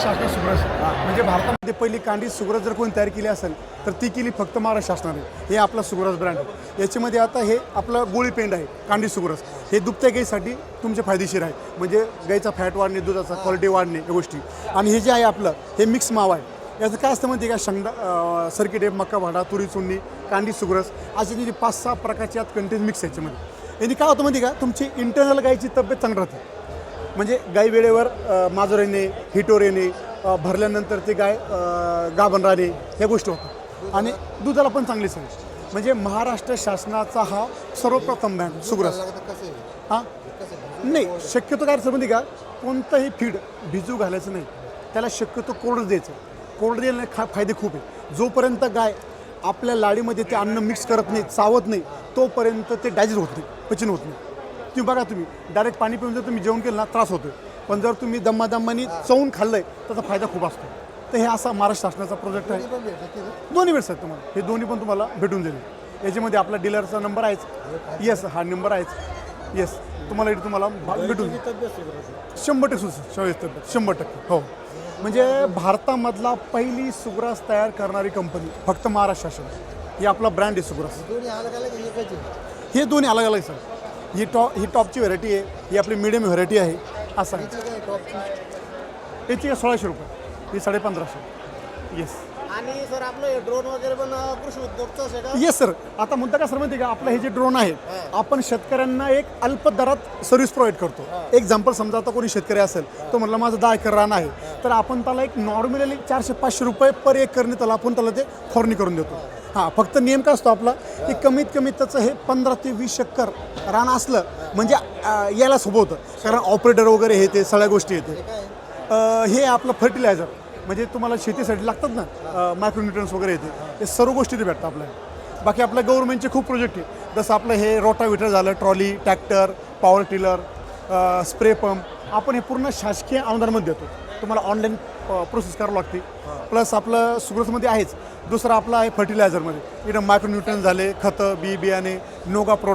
शासना सुग्रस म्हणजे भारतामध्ये पहिली कांडी सुग्रस जर कोणी तयार केली असेल तर ती केली फक्त महाराष्ट्र शासनाने. हे आपला सुग्रस ब्रँड आहे. याच्यामध्ये आता हे आपलं गोळी पेंड आहे कांडी सुग्रस. हे दुभत्या गाईसाठी तुमचे फायदेशीर आहे. म्हणजे गाईचा फॅट वाढणे, दुधाचा क्वालिटी वाढणे या गोष्टी. आणि हे जे आहे आपलं हे मिक्स मावा आहे. याचं काय असतं माहिती आहे का, शेंगदा सर्किट आहे, मका भाडा, तुरी चुन्नी, कांडी सुग्रस असे म्हणजे 5-6 प्रकारचे यात कंटेंट मिक्स आहे. याच्यामध्ये यांनी काय होतं माहिती आहे का, तुमची इंटरनल गाईची तब्येत चांगली राहते. म्हणजे गाई वेळेवर माजोर येणे, हिटोर येणे, भरल्यानंतर ते गाय गाभण राहणे ह्या गोष्टी होतात. आणि दुधाला पण चांगली सवय. म्हणजे महाराष्ट्र शासनाचा हा सर्वप्रथम ब्रँड सुग्रस. हां नाही, शक्यतो काय असं माहिती का, कोणतंही फीड भिजू घालायचं नाही. त्याला शक्यतो कोरडं द्यायचं. कोरडं द्यायला फायदे खूप आहे. जोपर्यंत गाय आपल्या लाडीमध्ये ते अन्न मिक्स करत नाही, चावत नाही, तोपर्यंत ते डायजेस्ट होत नाही, पचन होत नाही. तुम्ही बघा, तुम्ही डायरेक्ट पाणी पिऊन जर तुम्ही जेवण केलं ना त्रास होतो. पण जर तुम्ही दम्मादम्मानी चवून खाल्लं आहे त्याचा फायदा खूप असतो. तर हे असा महाराष्ट्र शासनाचा प्रोजेक्ट आहे. दोन्ही भेटतात तुम्हाला. हे दोन्ही पण तुम्हाला भेटून जाईल. याच्यामध्ये आपला डीलरचा नंबर आहेच. येस, हा नंबर आहेच. येस, तुम्हाला इथे तुम्हाला भेटून 100% 100%. हो, म्हणजे भारतामधला पहिली सुग्रास तयार करणारी कंपनी फक्त महाराष्ट्र शासन. ही आपला ब्रँड आहे सुग्रास. हे दोन्ही अलग अलग सर. ही टॉपची व्हरायटी आहे. ही आपली मिडियम व्हरायटी आहे. असं आहे. याची 1600 रुपये, ही 1550. येस. आणि सर आपलं ड्रोन वगैरे पण कृषी उद्योगचं आहे का? Yes sir. आता मुद्दा काय सर माहिती आहे का, आपलं हे जे ड्रोन आहे आपण शेतकऱ्यांना एक अल्प दरात सर्व्हिस प्रोव्हाइड करतो. एक्झाम्पल समजा आता कोणी शेतकरी असेल तो म्हटलं माझं 10 एकर रान आहे, तर आपण त्याला एक नॉर्मली 400-500 रुपये पर एकरने त्याला आपण त्याला ते फवारणी करून देतो. हां, फक्त नियम काय असतो आपला की कमीत कमी त्याचं हे 15 ते 20 एकर रान असलं म्हणजे यायला सोपं होतं. कारण ऑपरेटर वगैरे हे ते सगळ्या गोष्टी येते. हे आपलं फर्टिलायझर म्हणजे तुम्हाला शेतीसाठी लागतात ना, मायक्रोन्यूट्रन्स वगैरे येते, हे सर्व गोष्टी ते भेटतात आपल्याला. बाकी आपल्या गव्हर्नमेंटचे खूप प्रोजेक्ट आहे. जसं आपलं हे रोटाव्हिटर झालं, trolley, tractor, power tiller, spray pump, आपण हे पूर्ण शासकीय अनुदानामध्ये देतो. तुम्हाला ऑनलाईन प्रोसेस करावं लागते. प्लस आपलं सुग्रसमध्ये आहेच. दुसरं आपलं आहे फर्टिलायझरमध्ये. इथं मायक्रोन्यूट्रन्स झाले, खतं, बियाणे, नोगा प्रोडक्ट.